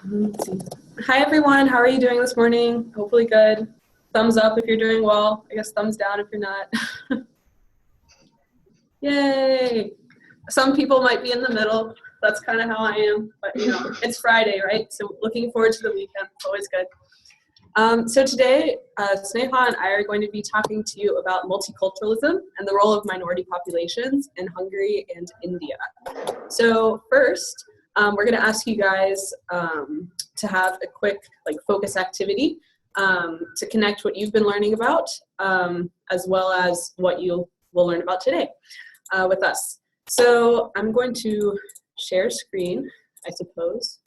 Let's see. Hi everyone, how are you doing this morning? Hopefully good. Thumbs up if you're doing well. I guess thumbs down if you're not. Yay! Some people might be in the middle. That's kind of how I am, but you know, it's Friday, right? So looking forward to the weekend. It's always good. So today, Sneha and I are going to be talking to you about multiculturalism and the role of minority populations in Hungary and India. So first, we're going to ask you guys to have a quick focus activity to connect what you've been learning about as well as what you will learn about today with us. So I'm going to share screen, I suppose.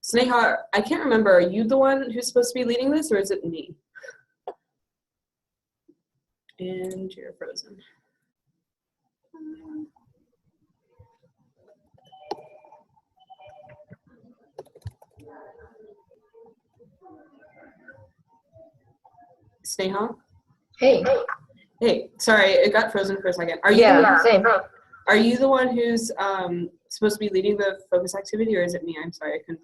Sneha, I can't remember, are you the one who's supposed to be leading this or is it me? And you're frozen. Sneha? Hey. Hey, sorry, it got frozen for a second. Are you Same. Are you the one who's supposed to be leading the focus activity, or is it me? I'm sorry, I couldn't.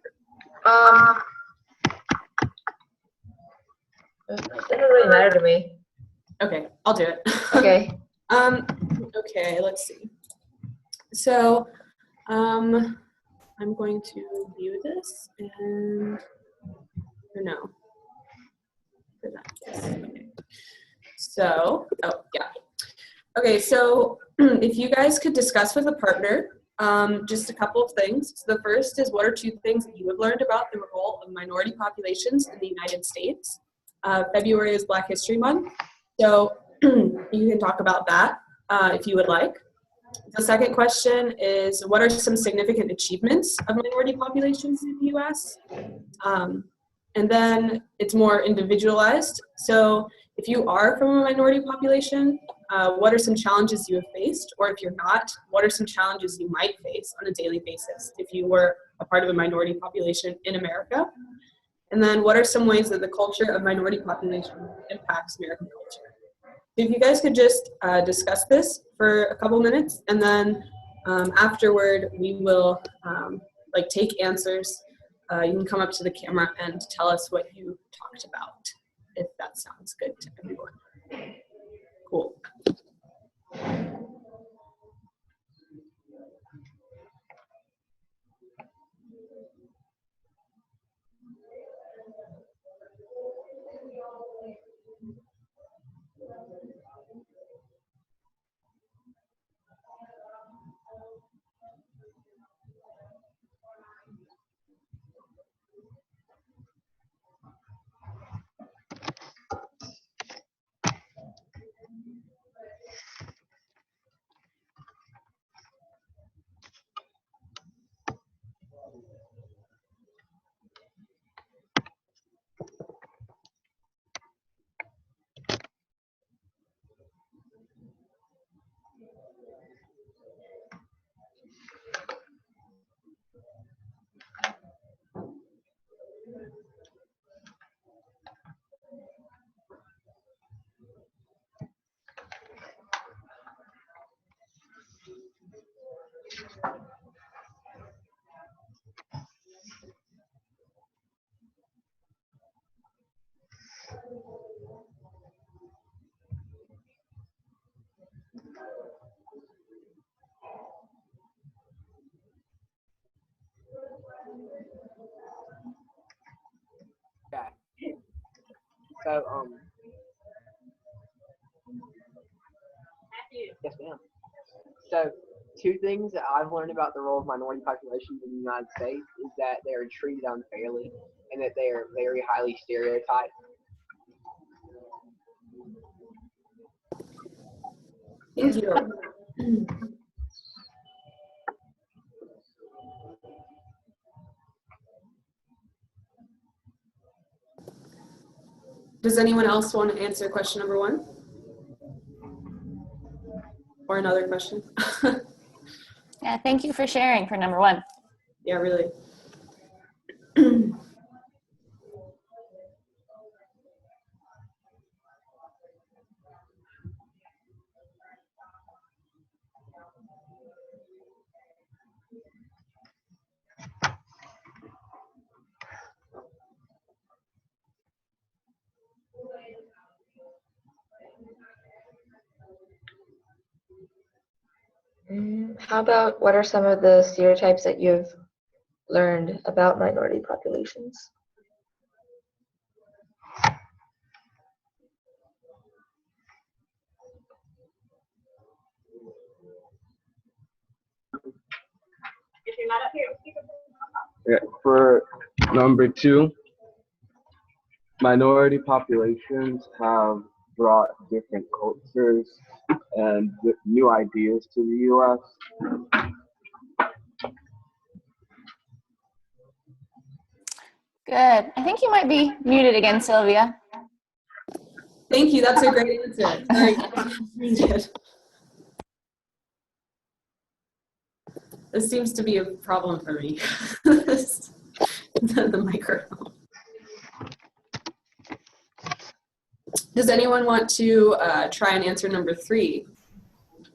It doesn't really matter to me. Okay, I'll do it. Okay. Okay, let's see. So, I'm going to view this and, or no. Okay. So, oh yeah. Okay, so if you guys could discuss with a partner just a couple of things. So the first is, what are two things that you have learned about the role of minority populations in the United States? February is Black History Month, so you can talk about that if you would like. The second question is, what are some significant achievements of minority populations in the U.S.? And then it's more individualized. So if you are from a minority population, what are some challenges you have faced? Or if you're not, what are some challenges you might face on a daily basis if you were a part of a minority population in America? And then what are some ways that the culture of minority population impacts American culture? If you guys could just discuss this for a couple minutes, and then afterward we will take answers. You can come up to the camera and tell us what you talked about, if that sounds good to everyone. Cool. Okay. So, yes, ma'am. So, two things that I've learned about the role of minority populations in the United States is that they are treated unfairly and that they are very highly stereotyped. Thank you. Does anyone else want to answer question number one? Or another question? Yeah, thank you for sharing for number one. Yeah, really. How about what are some of the stereotypes that you've learned about minority populations? Yeah, for number two, minority populations have brought different cultures and new ideas to the U.S. Good. I think you might be muted again, Sylvia. Thank you. That's a great answer. Sorry. This seems to be a problem for me. The microphone. Does anyone want to try and answer number three?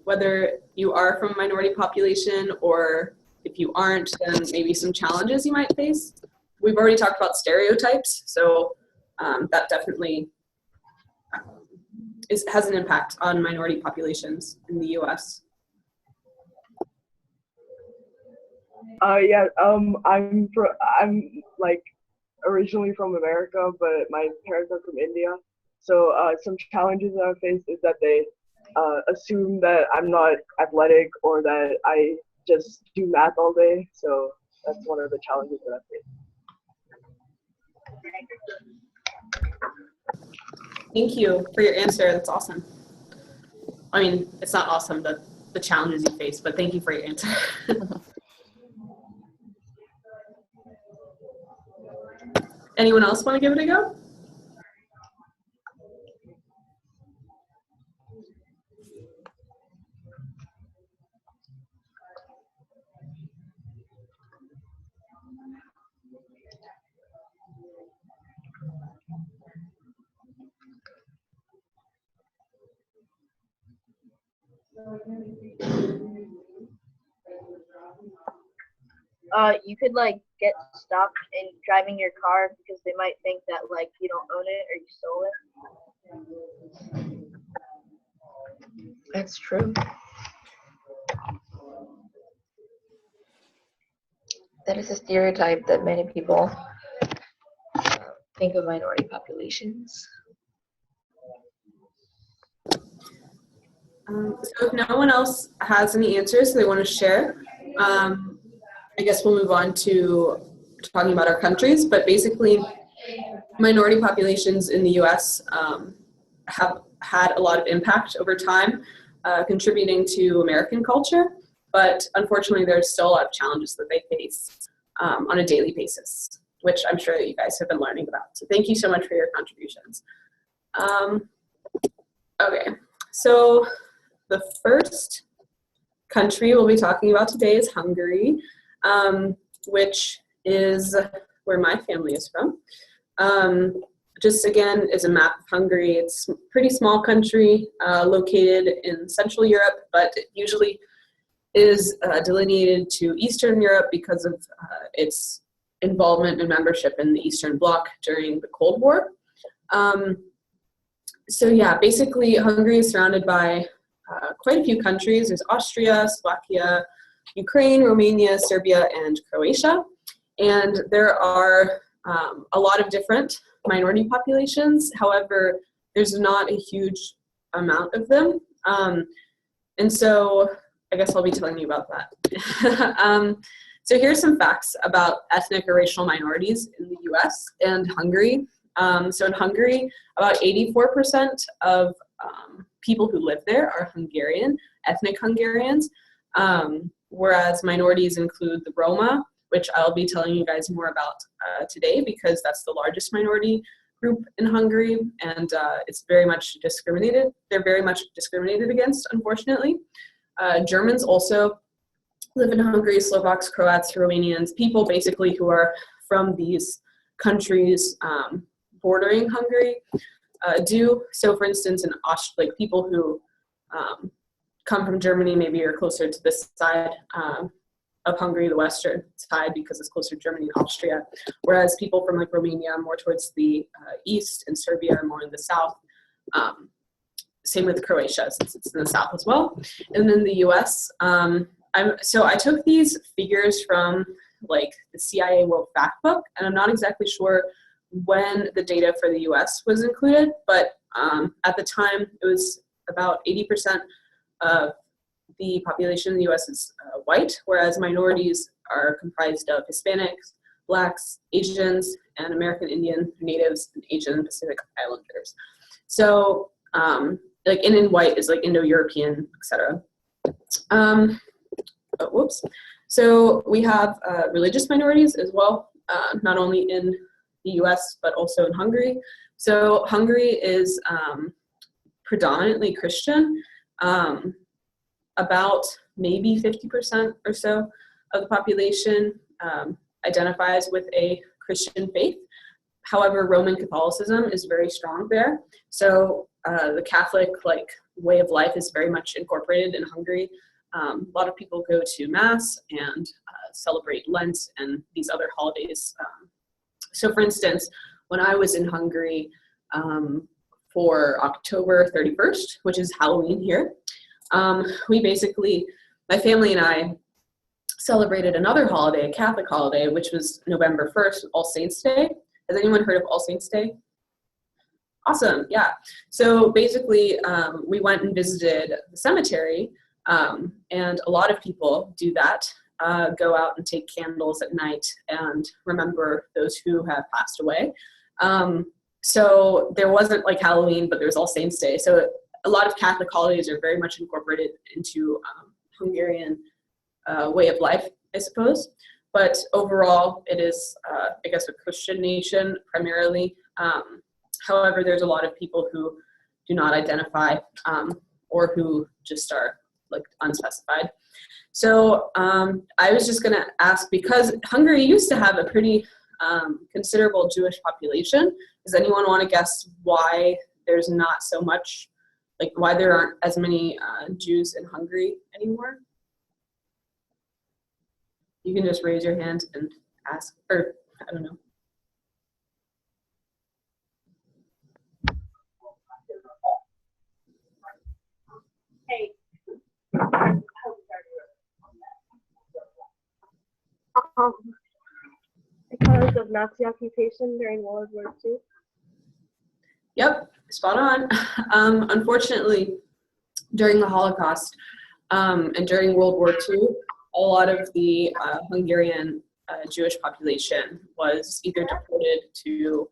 Whether you are from a minority population or if you aren't, then maybe some challenges you might face. We've already talked about stereotypes, so that definitely has an impact on minority populations in the U.S. I'm like originally from America, but my parents are from India. So some challenges that I face is that they assume that I'm not athletic or that I just do math all day. So that's one of the challenges that I face. Thank you for your answer. That's awesome. I mean, it's not awesome, the challenges you face, but thank you for your answer. Anyone else want to give it a go? You could like get stopped in driving your car because they might think that like you don't own it or you stole it. That's true. That is a stereotype that many people think of minority populations. So if no one else has any answers they want to share, I guess we'll move on to talking about our countries. But basically, minority populations in the U.S. Have had a lot of impact over time, contributing to American culture. But unfortunately, there's still a lot of challenges that they face on a daily basis, which I'm sure that you guys have been learning about. So thank you so much for your contributions. Okay, so the first country we'll be talking about today is Hungary, which is where my family is from. Just again is a map of Hungary. It's a pretty small country located in Central Europe, but it usually is delineated to Eastern Europe because of its involvement and membership in the Eastern Bloc during the Cold War. So yeah, basically Hungary is surrounded by quite a few countries. There's Austria, Slovakia, Ukraine, Romania, Serbia, and Croatia. And there are a lot of different minority populations. However, there's not a huge amount of them. And so I guess I'll be telling you about that. So here's some facts about ethnic or racial minorities in the US and Hungary. So in Hungary, about 84% of people who live there are Hungarian, ethnic Hungarians, whereas minorities include the Roma, which I'll be telling you guys more about today because that's the largest minority group in Hungary, and it's very much discriminated. They're very much discriminated against, unfortunately. Germans also live in Hungary, Slovaks, Croats, Romanians, people basically who are from these countries bordering Hungary do. So for instance, in like people who come from Germany maybe are closer to this side of Hungary, the western side, because it's closer to Germany and Austria, whereas people from like Romania are more towards the east, and Serbia are more in the south. Same with Croatia, since it's in the south as well. And then the US, So I took these figures from like the CIA World Fact Book, and I'm not exactly sure when the data for the US was included, but at the time it was about 80% of the population in the US is white, whereas minorities are comprised of Hispanics, Blacks, Asians, and American Indian, Natives, and Asian Pacific Islanders. So like in white is like Indo-European, etc. So we have religious minorities as well, not only in the US, but also in Hungary. So Hungary is predominantly Christian. About maybe 50% or so of the population identifies with a Christian faith. However, Roman Catholicism is very strong there. So the Catholic way of life is very much incorporated in Hungary. A lot of people go to Mass and celebrate Lent and these other holidays. So for instance, when I was in Hungary for October 31st, which is Halloween here, we basically, my family and I celebrated another holiday, a Catholic holiday, which was November 1st, All Saints Day. Has anyone heard of All Saints Day? Awesome, yeah. So basically, we went and visited the cemetery, and a lot of people do that, go out and take candles at night and remember those who have passed away. So there wasn't like Halloween, but there was All Saints Day. So a lot of Catholic holidays are very much incorporated into Hungarian way of life, I suppose. But overall, it is, I guess, a Christian nation primarily. However, there's a lot of people who do not identify or who just are like unspecified. So I was just going to ask, because Hungary used to have a pretty considerable Jewish population. Does anyone want to guess why there's not so much, like why there aren't as many Jews in Hungary anymore? You can just raise your hand and ask, or I don't know. Hey. Because of Nazi occupation during World War II? Yep, spot on. Unfortunately, during the Holocaust and during World War II, a lot of the Hungarian Jewish population was either deported to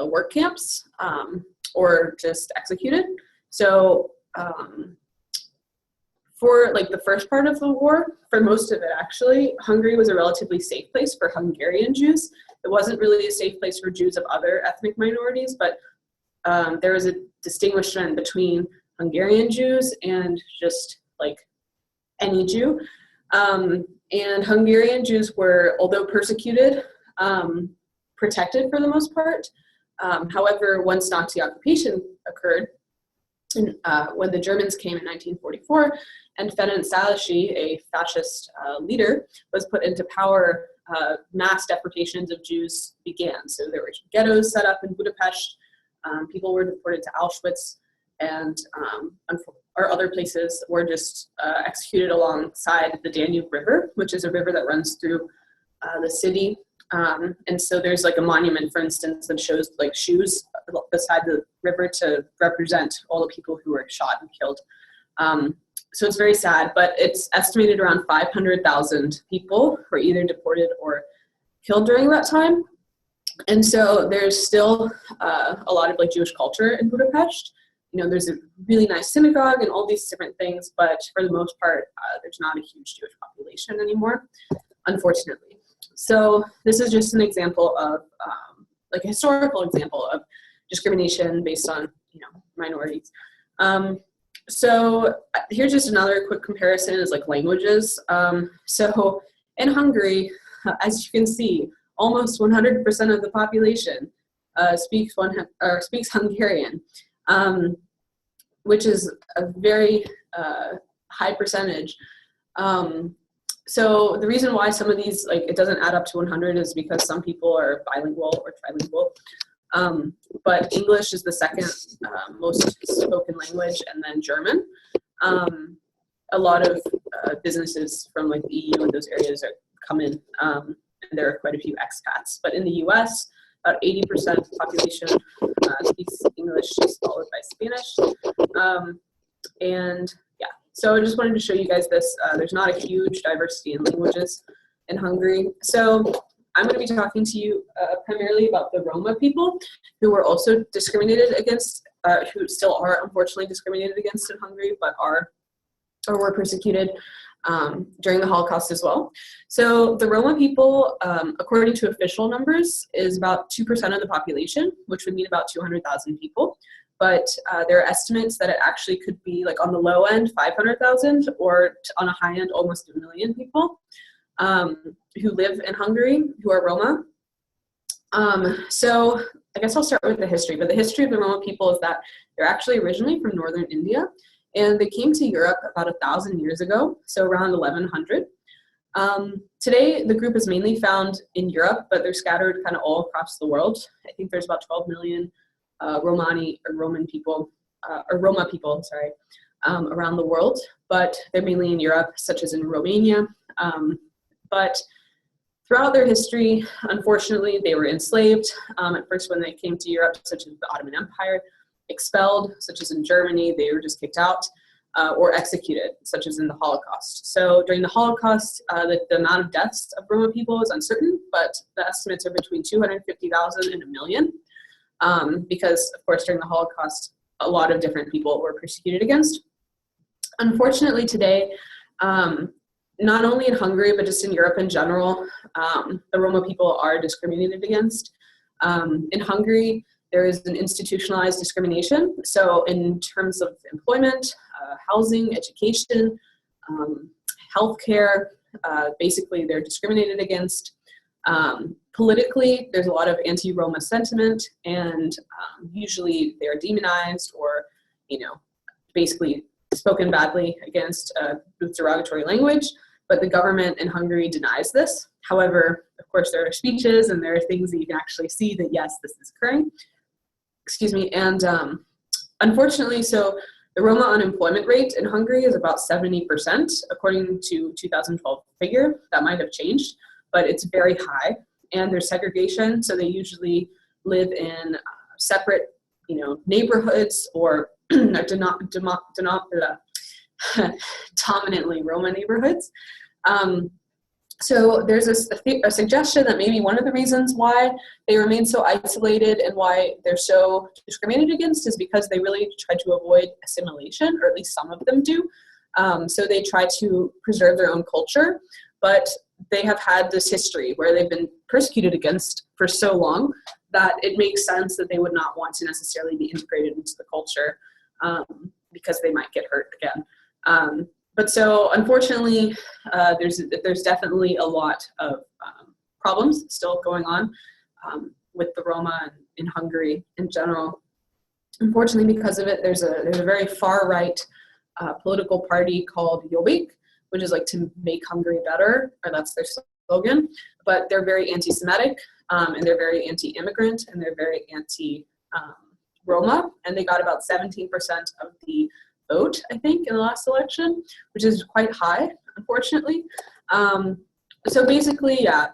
work camps or just executed. So for like the first part of the war, for most of it actually, Hungary was a relatively safe place for Hungarian Jews. It wasn't really a safe place for Jews of other ethnic minorities, but there was a distinction between Hungarian Jews and just like any Jew. And Hungarian Jews were, although persecuted, protected for the most part. However, once Nazi occupation occurred, and, when the Germans came in 1944, and Ferenc Szálasi, a fascist leader, was put into power, mass deportations of Jews began. So there were ghettos set up in Budapest. People were deported to Auschwitz, and or other places were just executed alongside the Danube River, which is a river that runs through the city. And so there's like a monument, for instance, that shows like shoes beside the river to represent all the people who were shot and killed. So it's very sad, but it's estimated around 500,000 people were either deported or killed during that time. And so there's still a lot of like Jewish culture in Budapest. You know, there's a really nice synagogue and all these different things, but for the most part, there's not a huge Jewish population anymore, unfortunately. So this is just an example of, like a historical example of discrimination based on, you know, minorities. So here's just another quick comparison is like languages. So in Hungary, as you can see, almost 100% of the population speaks Hungarian, which is a very high percentage. So the reason why some of these, like, it doesn't add up to 100 is because some people are bilingual or trilingual. But English is the second most spoken language, and then German. a lot of businesses from like the EU and those areas are come in, and there are quite a few expats. But in the US, about 80% of the population speaks English, followed by Spanish. And yeah, so I just wanted to show you guys this. There's not a huge diversity in languages in Hungary. So I'm going to be talking to you primarily about the Roma people who were also discriminated against, who still are unfortunately discriminated against in Hungary, but were persecuted during the Holocaust as well. So the Roma people, according to official numbers, is about 2% of the population, which would mean about 200,000 people. But there are estimates that it actually could be like on the low end, 500,000, or on a high end, almost 1 million people who live in Hungary who are Roma. So I guess I'll start with the history, but the history of the Roma people is that they're actually originally from northern India, and they came to Europe about 1,000 years ago, so around 1100. Today, the group is mainly found in Europe, but they're scattered kind of all across the world. I think there's about 12 million Romani or Roman people, or Roma people, sorry, around the world, but they're mainly in Europe, such as in Romania. But throughout their history, unfortunately, they were enslaved. At first, when they came to Europe, such as the Ottoman Empire, expelled, such as in Germany, they were just kicked out, or executed, such as in the Holocaust. So during the Holocaust, the amount of deaths of Roma people is uncertain, but the estimates are between 250,000 and 1 million, because, of course, during the Holocaust, a lot of different people were persecuted against. Unfortunately, today, not only in Hungary, but just in Europe in general, the Roma people are discriminated against. In Hungary, there is an institutionalized discrimination. So in terms of employment, housing, education, healthcare, basically they're discriminated against. Politically, there's a lot of anti-Roma sentiment, and usually they're demonized or, basically spoken badly against with derogatory language. But the government in Hungary denies this. However, of course, there are speeches and there are things that you can actually see that, yes, this is occurring. Excuse me. And unfortunately, so the Roma unemployment rate in Hungary is about 70%, according to 2012 figure. That might have changed, but it's very high. And there's segregation, so they usually live in separate, neighborhoods or dominantly Roma neighborhoods. So there's a suggestion that maybe one of the reasons why they remain so isolated and why they're so discriminated against is because they really try to avoid assimilation, or at least some of them do. So they try to preserve their own culture, but they have had this history where they've been persecuted against for so long that it makes sense that they would not want to necessarily be integrated into the culture, because they might get hurt again. But so unfortunately, there's definitely a lot of problems still going on with the Roma in Hungary in general. Unfortunately, because of it, there's a very far right political party called Jobbik, which is like to make Hungary better, or that's their slogan. But they're very anti-Semitic, and they're very anti-immigrant, and they're very anti-Roma, and they got about 17% of the vote, I think, in the last election, which is quite high, unfortunately. So basically, yeah,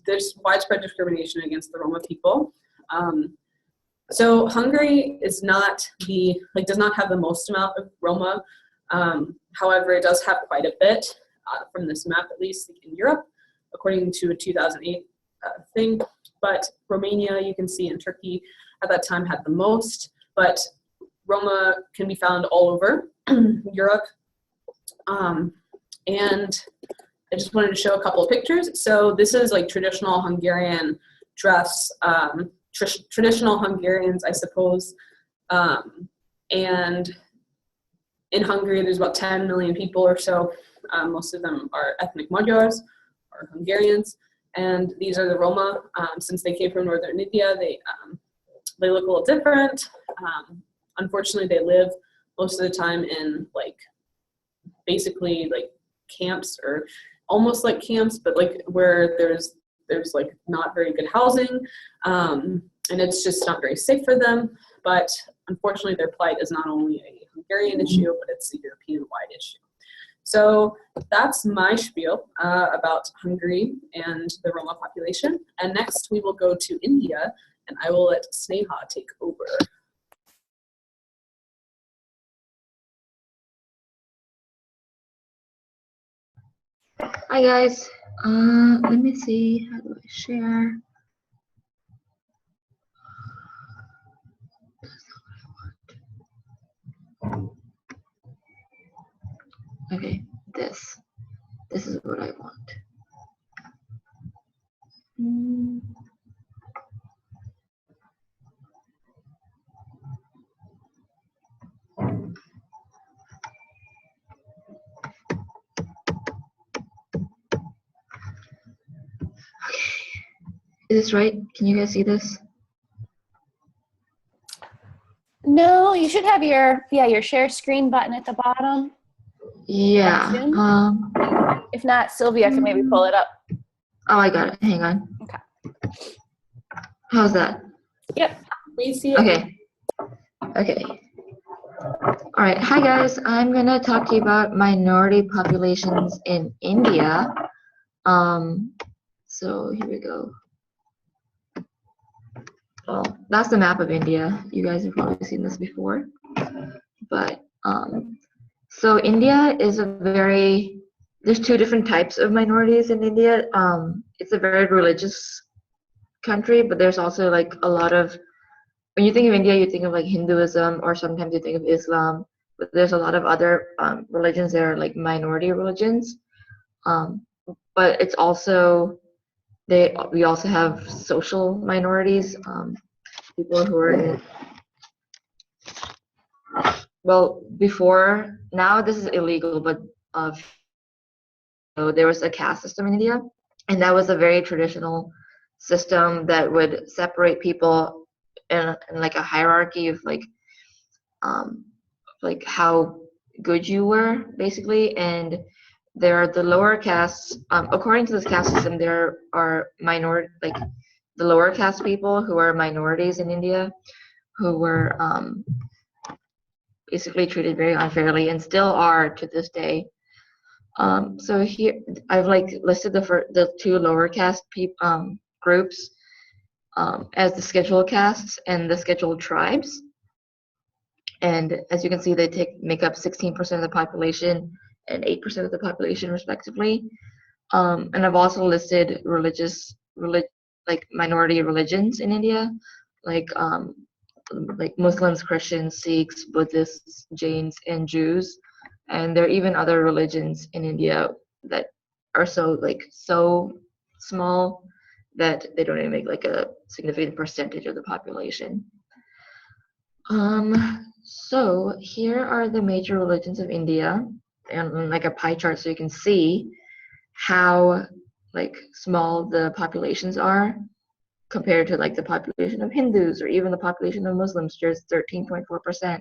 there's widespread discrimination against the Roma people. So Hungary is does not have the most amount of Roma. However, it does have quite a bit, from this map at least, in Europe, according to a 2008 thing. But Romania, you can see, in Turkey at that time had the most, but Roma can be found all over Europe. And I just wanted to show a couple of pictures. So this is like traditional Hungarian dress, traditional Hungarians, I suppose. And in Hungary, there's about 10 million people or so. Most of them are ethnic Magyars or Hungarians. And these are the Roma. Since they came from northern India, they look a little different. Unfortunately, they live most of the time in basically camps, or almost like camps, but where there's not very good housing, and it's just not very safe for them. But unfortunately, their plight is not only a Hungarian issue, but it's a European-wide issue. So that's my spiel about Hungary and the Roma population. And next we will go to India, and I will let Sneha take over. Hi guys. Let me see. How do I share? Okay, this is what I want. Is this right? Can you guys see this? No, you should have your share screen button at the bottom. Yeah. If not, Sylvia can maybe pull it up. Oh, I got it. Hang on. Okay. How's that? Yep. We see it. Okay. Okay. All right. Hi guys. I'm gonna talk to you about minority populations in India. So here we go. Well, that's the map of India. You guys have probably seen this before. But so India is there's two different types of minorities in India. It's a very religious country, but there's also like a lot of, when you think of India, you think of like Hinduism, or sometimes you think of Islam, but there's a lot of other religions that are like minority religions. But it's also, we also have social minorities, people who are well, before, now this is illegal, but so there was a caste system in India, and that was a very traditional system that would separate people in like a hierarchy of like how good you were, basically. And there are the lower castes. According to this caste system, there are the lower caste people who are minorities in India, who were basically treated very unfairly, and still are to this day. So here I've like listed the two lower caste groups as the scheduled castes and the scheduled tribes. And as you can see, they make up 16% of the population and 8% of the population respectively. And I've also listed like minority religions in India, like Muslims, Christians, Sikhs, Buddhists, Jains, and Jews. And there are even other religions in India that are so small that they don't even make like a significant percentage of the population. So here are the major religions of India, and like a pie chart, so you can see how like small the populations are compared to like the population of Hindus or even the population of Muslims. There's 13.4%.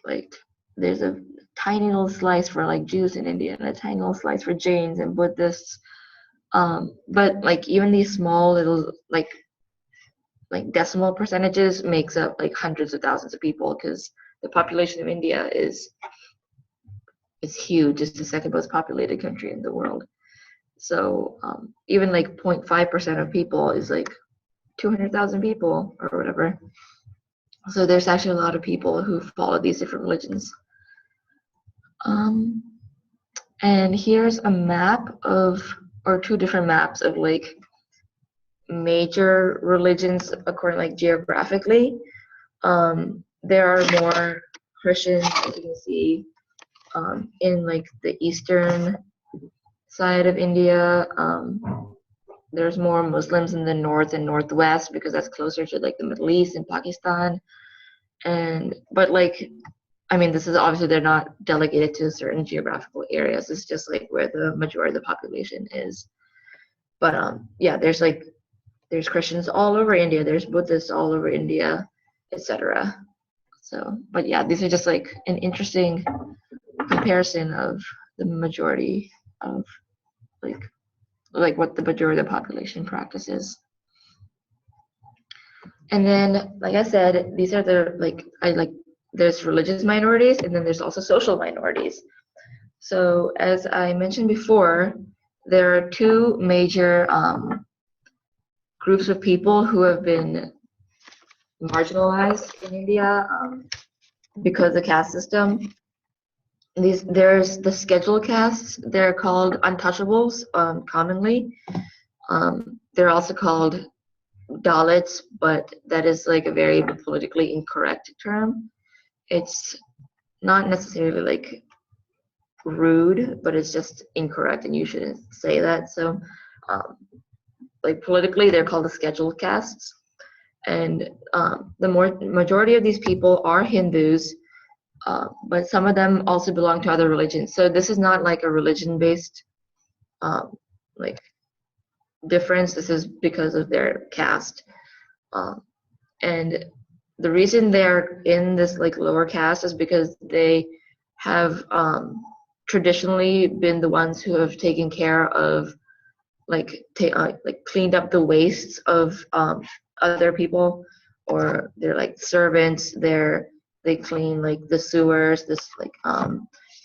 Like there's a tiny little slice for like Jews in India, and a tiny little slice for Jains and Buddhists. But like even these small little like decimal percentages makes up like hundreds of thousands of people, because the population of India is huge. It's the second most populated country in the world. So even like 0.5% of people is like 200,000 people or whatever. So there's actually a lot of people who follow these different religions. And here's a map or two different maps of like major religions according like geographically. There are more Christians, as you can see, in like the eastern side of India. There's more Muslims in the north and northwest, because that's closer to like the Middle East and Pakistan. But like, I mean, this is obviously, they're not delegated to certain geographical areas. It's just like where the majority of the population is. But yeah, there's Christians all over India, there's Buddhists all over India, etc. So, but yeah, these are just like an interesting comparison of the majority of like what the majority of the population practices. And then, like I said, these are there's religious minorities, and then there's also social minorities. So as I mentioned before, there are two major groups of people who have been marginalized in India because of the caste system. There's the scheduled castes. They're called untouchables commonly. They're also called Dalits, but that is like a very politically incorrect term. It's not necessarily like rude, but it's just incorrect, and you shouldn't say that. So, like politically, they're called the scheduled castes, and the majority of these people are Hindus, but some of them also belong to other religions. So this is not like a religion-based like difference. This is because of their caste, and the reason they're in this like lower caste is because they have traditionally been the ones who have taken care of like cleaned up the wastes of other people, or they're like servants. They clean like the sewers,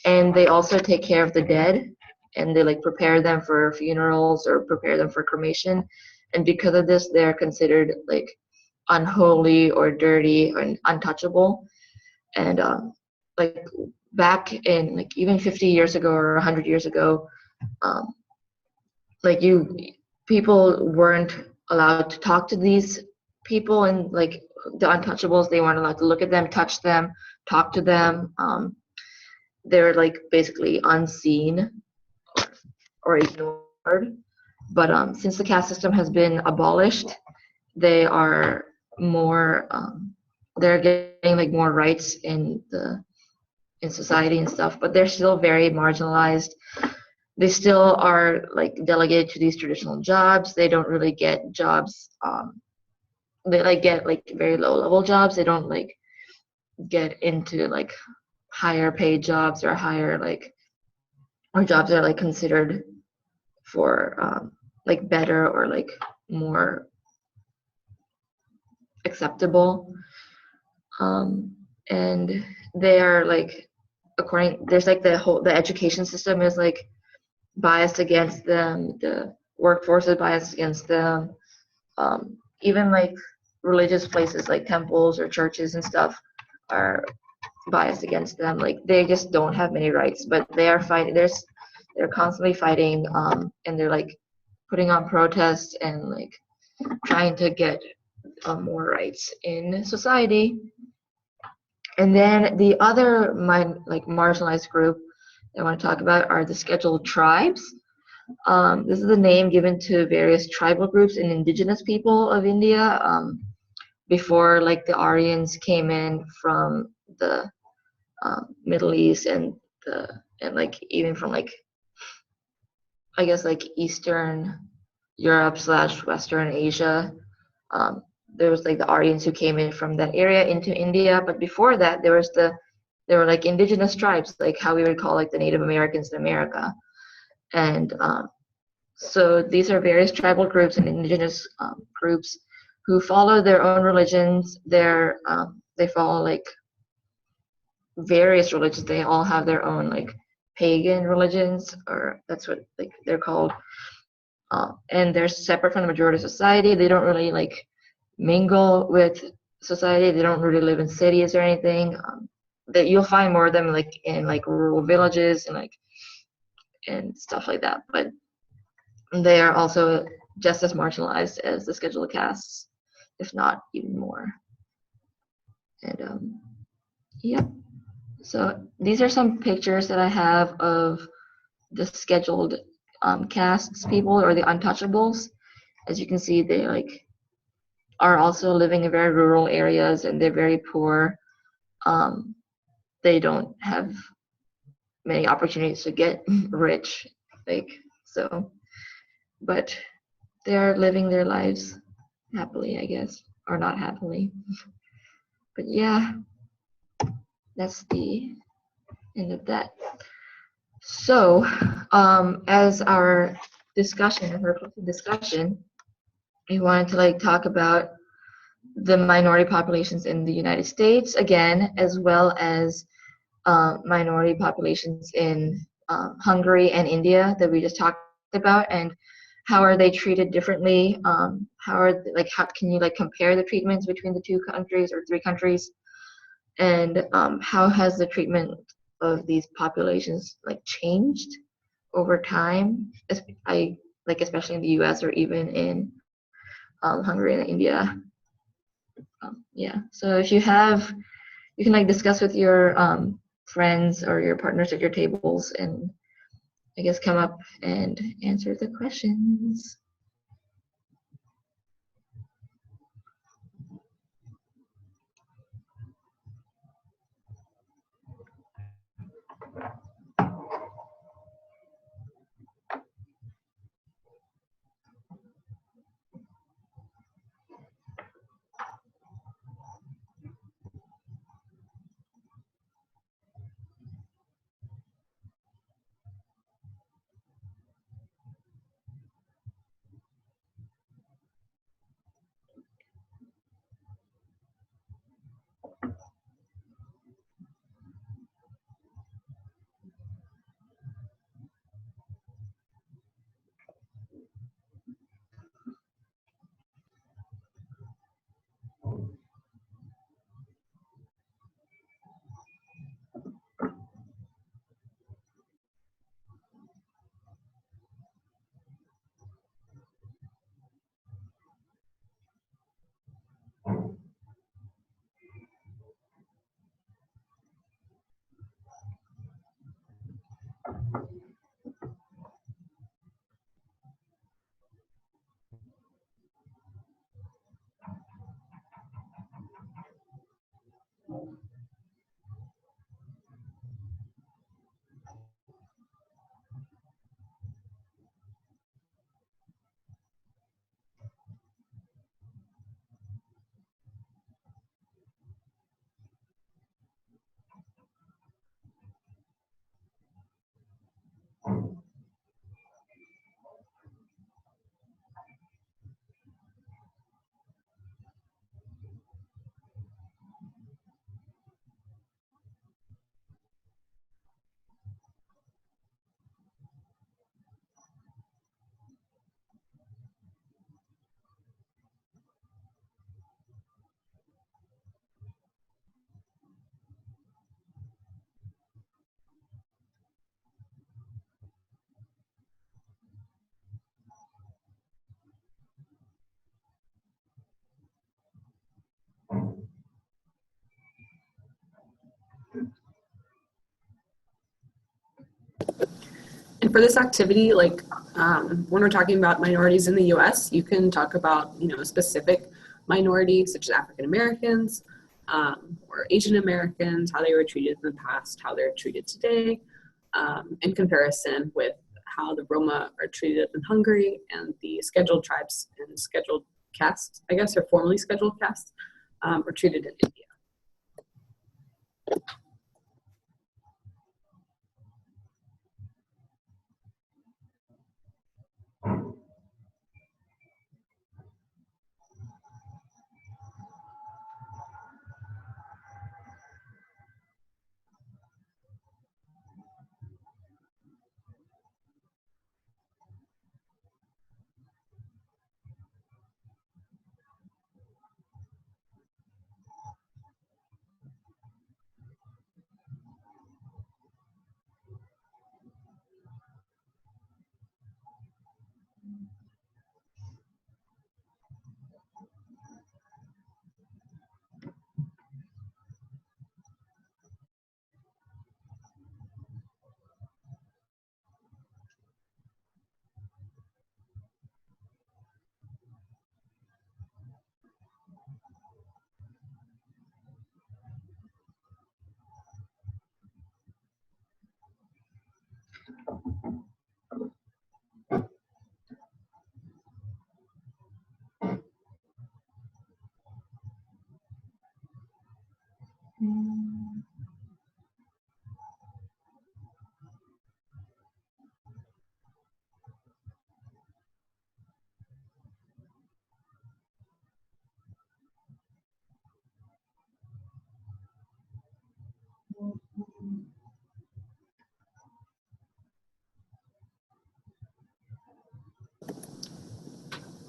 and they also take care of the dead, and they like prepare them for funerals or prepare them for cremation. And because of this, they're considered like unholy or dirty and untouchable. And like back in like even 50 years ago or 100 years ago, like people weren't allowed to talk to these people, and like the untouchables, they weren't allowed to look at them, touch them, talk to them. They were like basically unseen or ignored. But since the caste system has been abolished, they are more they're getting like more rights in society and stuff, but they're still very marginalized. They still are like delegated to these traditional jobs. They don't really get jobs. They like get like very low level jobs. They don't like get into like higher paid jobs or higher like, or jobs that are like considered for like better or like more acceptable. And they are like, there's like the education system is like biased against them. The workforce is biased against them. Even like religious places like temples or churches and stuff are biased against them. Like they just don't have many rights, but they are fighting. They're constantly fighting, and they're like putting on protests and like trying to get more rights in society. And then the other marginalized group I want to talk about are the scheduled tribes. This is the name given to various tribal groups and indigenous people of India before like the Aryans came in from the Middle East and like even from like I guess like Eastern Europe / Western Asia. There was like the Aryans who came in from that area into India, but before that there were like indigenous tribes, like how we would call like the Native Americans in America. And so these are various tribal groups and indigenous groups who follow their own religions. They follow like various religions. They all have their own like pagan religions, or that's what like they're called. And they're separate from the majority of society. They don't really like mingle with society. They don't really live in cities or anything. That you'll find more of them like in like rural villages and stuff like that. But they are also just as marginalized as the scheduled castes, if not even more. And yeah. So these are some pictures that I have of the scheduled castes people, or the untouchables. As you can see, they like are also living in very rural areas, and they're very poor. They don't have many opportunities to get rich, like so. But they're living their lives happily, I guess, or not happily. But yeah, that's the end of that. So, as our discussion, we wanted to like talk about the minority populations in the United States again, as well as minority populations in Hungary and India that we just talked about, and how are they treated differently? How can you like compare the treatments between the 2 countries or 3 countries? And how has the treatment of these populations like changed over time? Especially in the U.S. or even in Hungary and India. Yeah. So if you can like discuss with your friends or your partners at your tables, and I guess come up and answer the questions. And for this activity, like when we're talking about minorities in the US, you can talk about, specific minorities such as African Americans or Asian Americans, how they were treated in the past, how they're treated today, in comparison with how the Roma are treated in Hungary and the scheduled tribes and scheduled castes, I guess, or formally scheduled castes, are treated in India.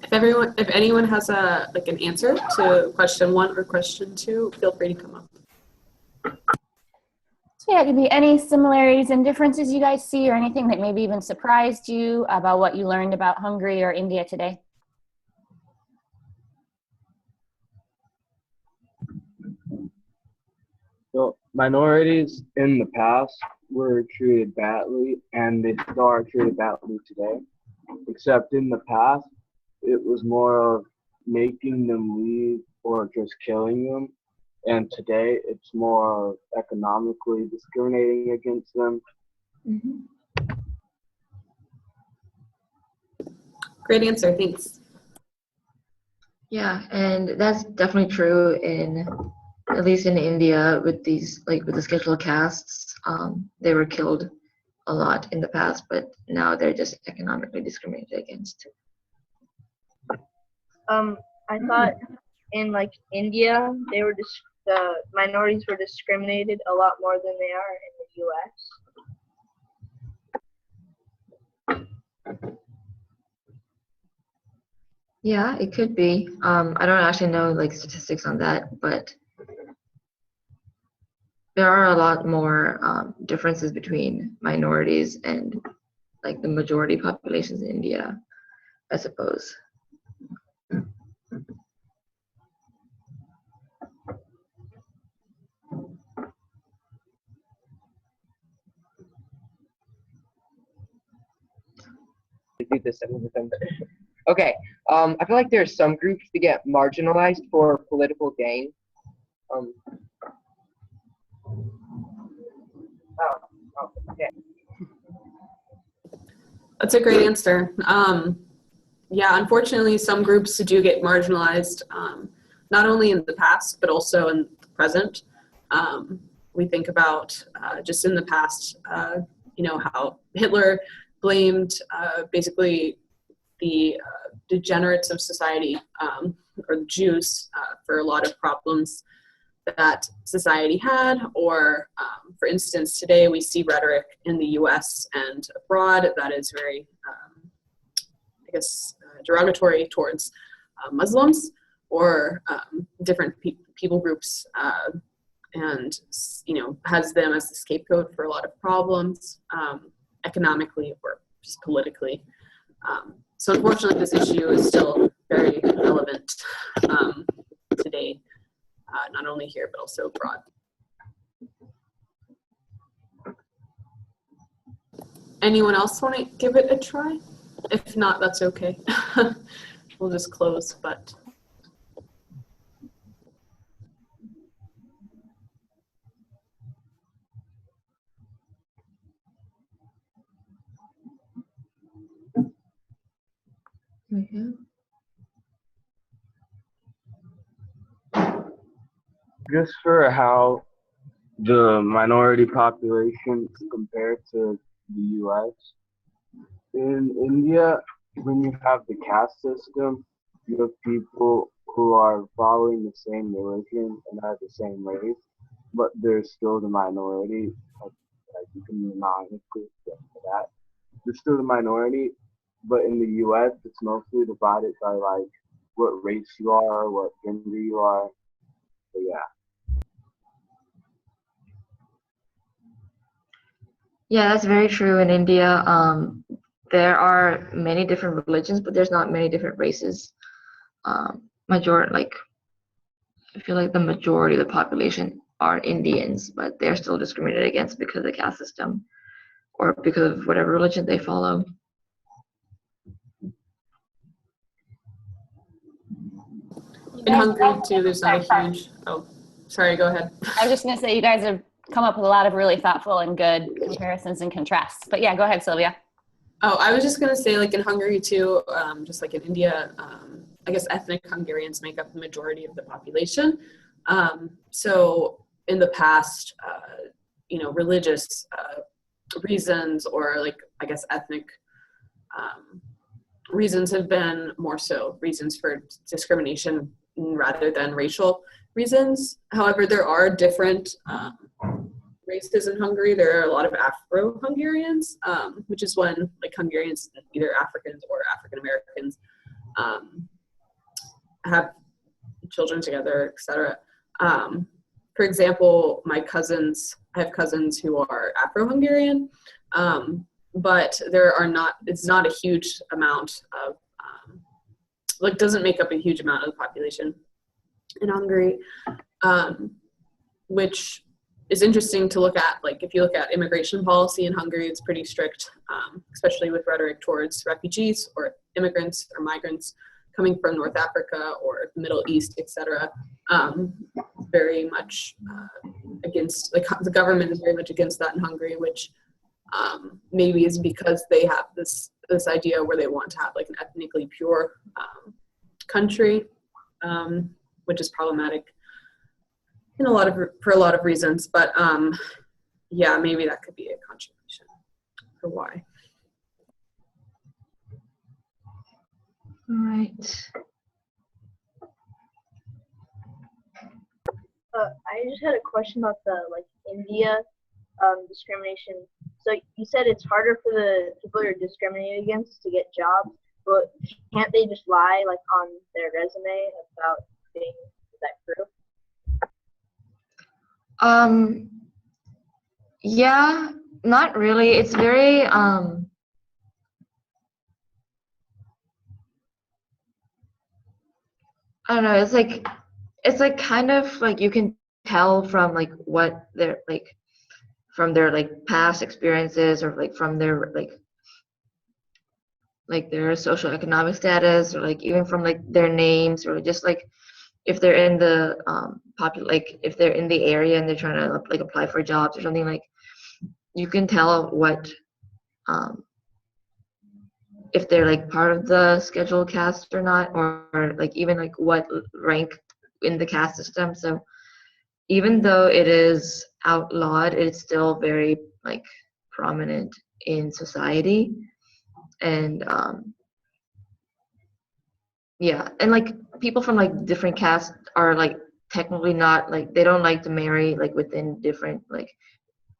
If anyone has an answer to question 1 or question 2, feel free to come up. So yeah, it could be any similarities and differences you guys see, or anything that maybe even surprised you about what you learned about Hungary or India today. So minorities in the past were treated badly, and they still are treated badly today. Except in the past, it was more of making them leave or just killing them. And today, it's more economically discriminating against them. Great answer, thanks. Yeah, and that's definitely true at least in India with these, like with the scheduled castes. They were killed a lot in the past, but now they're just economically discriminated against. I thought in like India, the minorities were discriminated a lot more than they are in the U.S. Yeah, it could be. I don't actually know like statistics on that, but there are a lot more differences between minorities and like the majority populations in India, I suppose. Do this Okay. I feel like there are some groups that get marginalized for political gain. Okay. That's a great answer. Yeah, unfortunately, some groups do get marginalized, not only in the past, but also in the present. We think about just in the past, how Hitler blamed basically the degenerates of society, or the Jews, for a lot of problems that society had, or for instance, today we see rhetoric in the US and abroad that is very, derogatory towards Muslims or different people groups, and has them as the scapegoat for a lot of problems, economically or just politically. So unfortunately, this issue is still very relevant today, not only here, but also abroad. Anyone else want to give it a try? If not, that's okay. We'll just close, but. Just for how the minority population compared to the US. In India, when you have the caste system, you have people who are following the same religion and are the same race, but they're still the minority. Like you can be non-inclusive for that. They're still the minority, but in the US, it's mostly divided by like what race you are, what gender you are. So yeah. Yeah, that's very true in India. There are many different religions, but there's not many different races. I feel like the majority of the population are Indians, but they're still discriminated against because of the caste system or because of whatever religion they follow. In Hungary too, there's not a huge, sorry, go ahead. I was just gonna say, you guys have come up with a lot of really thoughtful and good comparisons and contrasts, but yeah, go ahead, Sylvia. Oh, I was just going to say, like in Hungary too, just like in India, I guess ethnic Hungarians make up the majority of the population. So in the past, religious reasons or like, I guess, ethnic reasons have been more so reasons for discrimination rather than racial reasons. However, there are different races in Hungary. There are a lot of Afro-Hungarians, which is when like Hungarians, either Africans or African Americans, have children together, etc. For example, I have cousins who are Afro-Hungarian, but it's not a huge amount of, doesn't make up a huge amount of the population in Hungary, which is interesting to look at. Like, if you look at immigration policy in Hungary, it's pretty strict, especially with rhetoric towards refugees or immigrants or migrants coming from North Africa or the Middle East, etc. Very much against, the government is very much against that in Hungary, which maybe is because they have this idea where they want to have like an ethnically pure country, which is problematic for a lot of reasons. But yeah, maybe that could be a contribution for why. All right. I just had a question about the India discrimination. So you said it's harder for the people you're discriminated against to get jobs, but can't they just lie on their resume about being that group? Yeah, not really. It's very I don't know, it's kind of you can tell from what they're from their past experiences, or from their their social economic status, or even from their names, or just if they're in the if they're in the area and they're trying to apply for jobs or something, you can tell what if they're part of the scheduled caste or not, or even what rank in the caste system. So even though it is outlawed, it's still very prominent in society. And yeah, and people from different castes are technically not they don't like to marry within different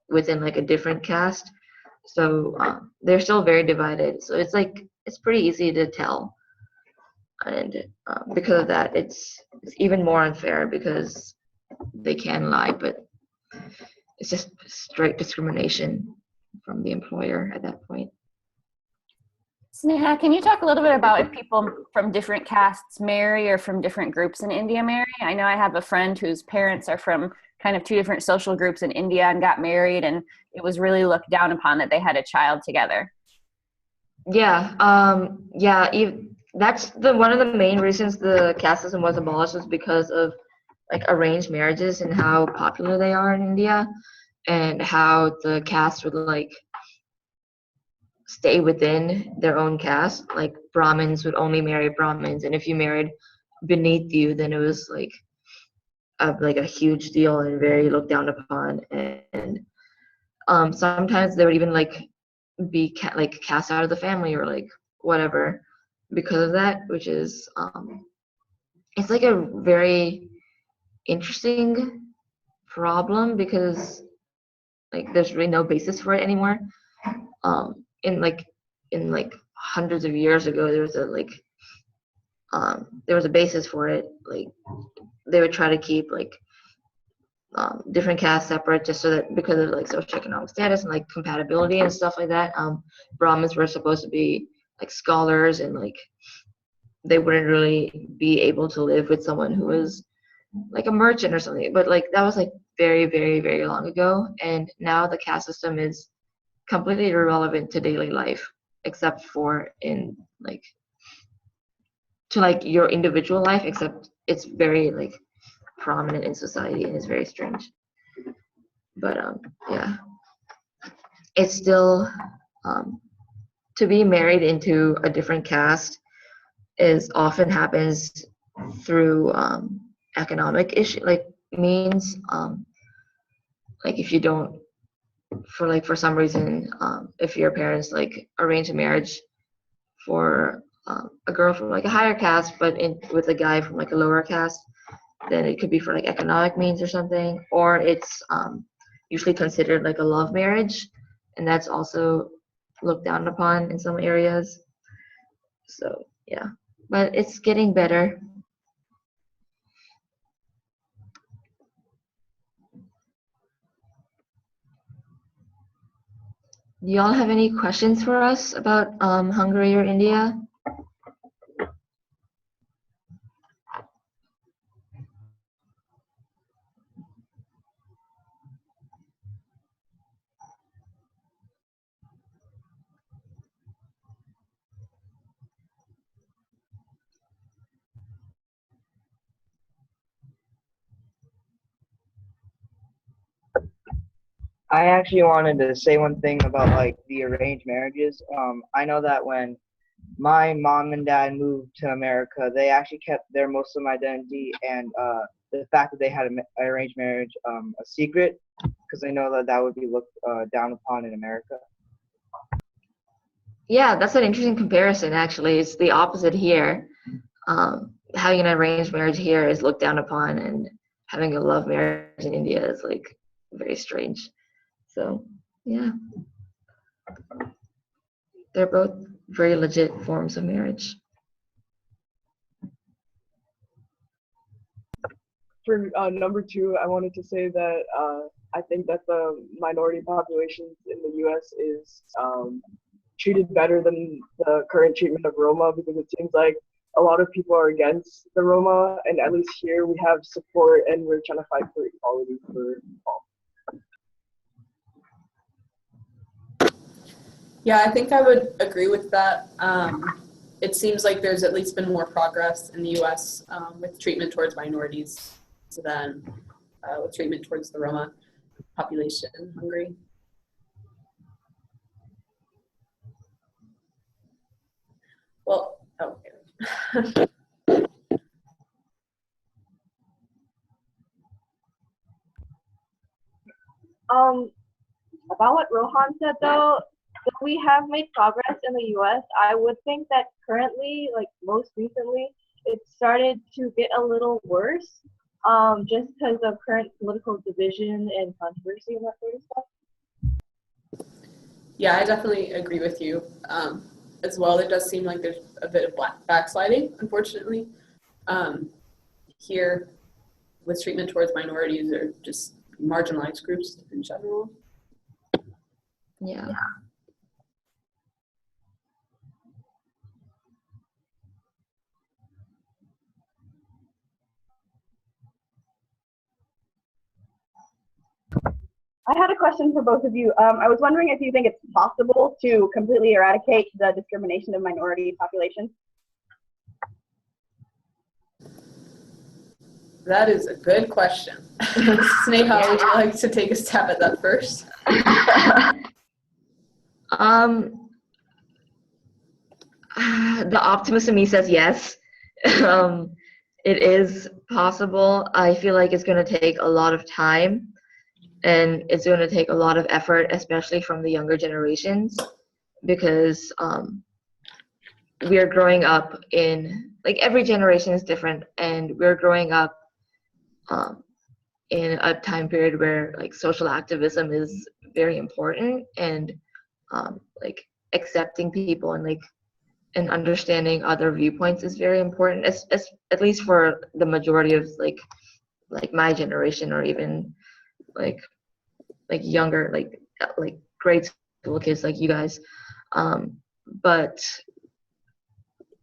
within a different caste. So they're still very divided. So it's pretty easy to tell, and because of that, it's even more unfair because they can lie, but it's just straight discrimination from the employer at that point. Sneha, can you talk a little bit about if people from different castes marry, or from different groups in India marry? I know I have a friend whose parents are from kind of two different social groups in India and got married, and it was really looked down upon that they had a child together. Yeah, that's one of the main reasons the caste system was abolished, was because of arranged marriages and how popular they are in India, and how the caste would stay within their own caste. Brahmins would only marry Brahmins, and if you married beneath you, then it was a huge deal and very looked down upon. And sometimes they would even be cast out of the family, or whatever, because of that, which is it's a very interesting problem, because there's really no basis for it anymore. In hundreds of years ago, there was a basis for it. They would try to keep different castes separate, just so that, because of socioeconomic status and compatibility and stuff like that. Brahmins were supposed to be scholars, and they wouldn't really be able to live with someone who was a merchant or something. But that was very, very, very long ago, and now the caste system is completely irrelevant to daily life, except for in to your individual life, except it's very prominent in society, and it's very strange. But yeah, it's still to be married into a different caste is often happens through economic issue means, if you don't, for some reason, if your parents arrange a marriage for a girl from a higher caste, but with a guy from a lower caste, then it could be for economic means or something, or it's usually considered a love marriage, and that's also looked down upon in some areas. So yeah. but it's getting better. Do y'all have any questions for us about Hungary or India? I actually wanted to say one thing about like the arranged marriages. I know that when my mom and dad moved to America, they actually kept their Muslim identity and the fact that they had an arranged marriage a secret, because they know that that would be looked down upon in America. Yeah, that's an interesting comparison, actually. It's the opposite here. Having an arranged marriage here is looked down upon, and having a love marriage in India is like very strange. So, yeah. They're both very legit forms of marriage. For number two, I wanted to say that I think that the minority populations in the U.S. is treated better than the current treatment of Roma, because it seems like a lot of people are against the Roma, and at least here we have support and we're trying to fight for equality for all. Yeah, I think I would agree with that. It seems like there's at least been more progress in the U.S. With treatment towards minorities than with treatment towards the Roma population in Hungary. Well, okay. About what Rohan said though, though we have made progress in the US, I would think that currently, like most recently, it started to get a little worse, just because of current political division and controversy and that sort of stuff. Yeah, I definitely agree with you. As well, it does seem like there's a bit of backsliding, unfortunately, here with treatment towards minorities or just marginalized groups in general. Yeah. I had a question for both of you. I was wondering if you think it's possible to completely eradicate the discrimination of minority populations. That is a good question. Sneha, would you like to take a stab at that first? The optimist in me says yes. It is possible. I feel like it's going to take a lot of time, and it's going to take a lot of effort, especially from the younger generations, because we are growing up in, like, every generation is different, and we're growing up in a time period where, like, social activism is very important, and like accepting people and like and understanding other viewpoints is very important, as at least for the majority of like my generation, or even like younger, like grade school kids like you guys. But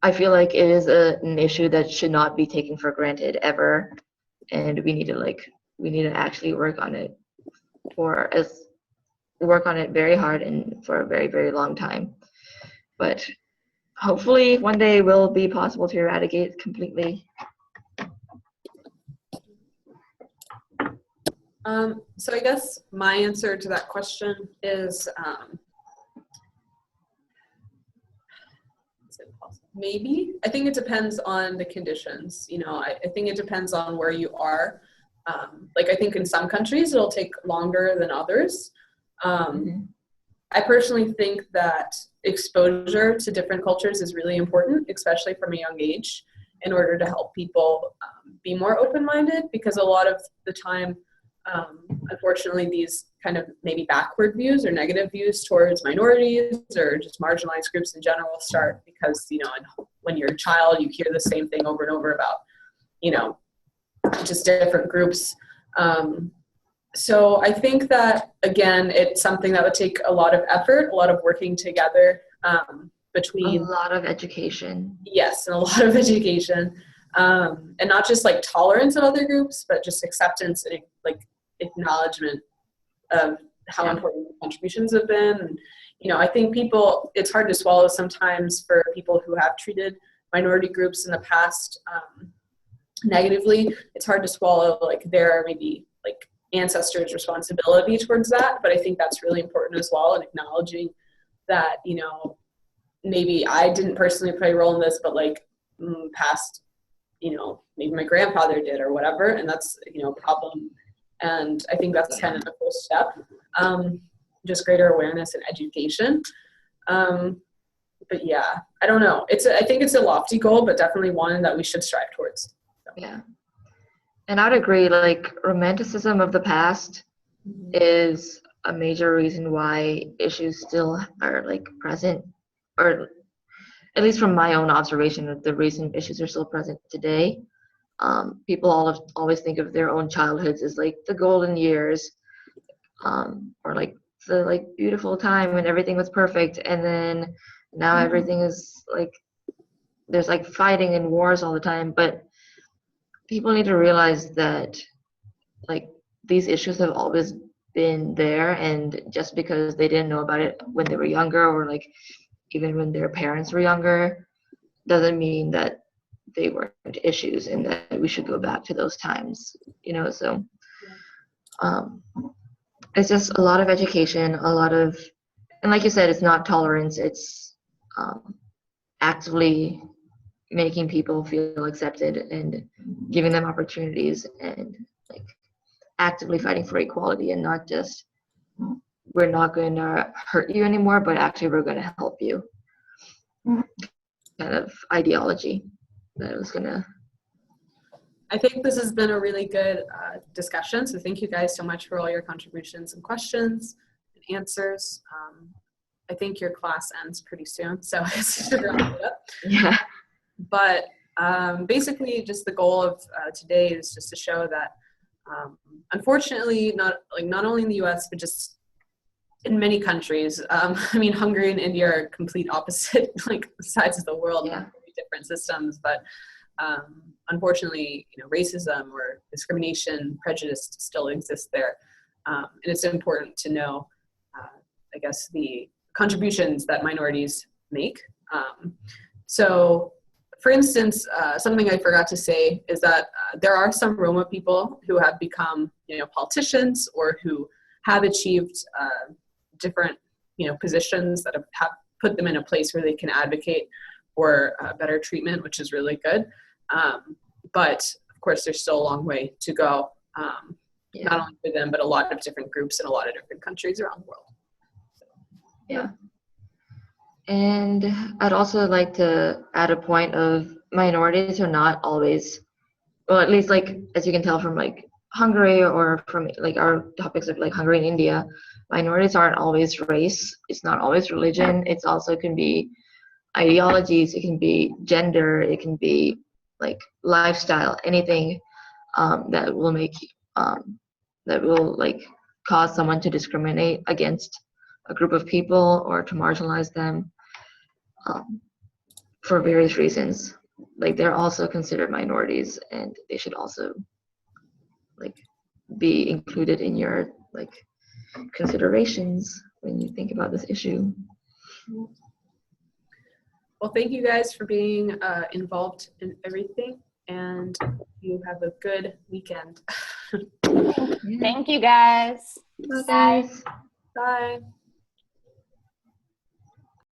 I feel like it is an issue that should not be taken for granted ever, and we need to actually work on it very hard and for a very, very long time. But hopefully one day it will be possible to eradicate it completely. So I guess my answer to that question is maybe. I think it depends on the conditions. You know, I think it depends on where you are. Like, I think in some countries it'll take longer than others. I personally think that exposure to different cultures is really important, especially from a young age, in order to help people be more open-minded, because a lot of the time, unfortunately, these kind of maybe backward views or negative views towards minorities or just marginalized groups in general start because, you know, in when you're a child, you hear the same thing over and over about, just different groups. So I think that, again, it's something that would take a lot of effort, a lot of working together between. A lot of education. Yes, and a lot of education. And not just like tolerance of other groups, but just acceptance and like acknowledgement of how important the contributions have been. And, I think it's hard to swallow sometimes for people who have treated minority groups in the past negatively. It's hard to swallow like their maybe like ancestors' responsibility towards that, but I think that's really important as well, and acknowledging that, maybe I didn't personally play a role in this, but like past, maybe my grandfather did or whatever, and that's, a problem. And I think that's kind of the first step, just greater awareness and education. But yeah, I don't know. I think it's a lofty goal, but definitely one that we should strive towards. So. Yeah. And I'd agree, like romanticism of the past is a major reason why issues still are like present, or at least from my own observation, that the reason issues are still present today. People always think of their own childhoods as like the golden years, or like the like beautiful time when everything was perfect, and then now everything is like there's like fighting and wars all the time. But people need to realize that like these issues have always been there, and just because they didn't know about it when they were younger, or like even when their parents were younger, doesn't mean that they weren't issues and that we should go back to those times, so it's just a lot of education, and like you said, it's not tolerance, it's actively making people feel accepted and giving them opportunities, and like actively fighting for equality, and not just we're not going to hurt you anymore, but actually we're going to help you kind of ideology that was going to. I think this has been a really good discussion, so thank you guys so much for all your contributions and questions and answers. I think your class ends pretty soon, so I should wrap it up. Yeah. But basically, just the goal of today is just to show that, unfortunately, not only in the U.S. but just in many countries. Hungary and India are complete opposite, like sides of the world, Yeah. Different systems. But unfortunately, racism or discrimination, prejudice still exists there, and it's important to know, I guess, the contributions that minorities make. So. For instance, something I forgot to say is that there are some Roma people who have become, politicians, or who have achieved different, positions that have put them in a place where they can advocate for better treatment, which is really good. But of course, there's still a long way to go, not only for them, but a lot of different groups in a lot of different countries around the world. Yeah. And I'd also like to add a point of minorities are not always, well, at least like as you can tell from like Hungary, or from like our topics of like Hungary and India, minorities aren't always race. It's not always religion. It's also can be ideologies. It can be gender. It can be like lifestyle. Anything that will make that will like cause someone to discriminate against a group of people or to marginalize them for various reasons. Like they're also considered minorities, and they should also like be included in your like considerations when you think about this issue. Well, thank you guys for being involved in everything, and you have a good weekend. Thank you guys. Bye. Bye.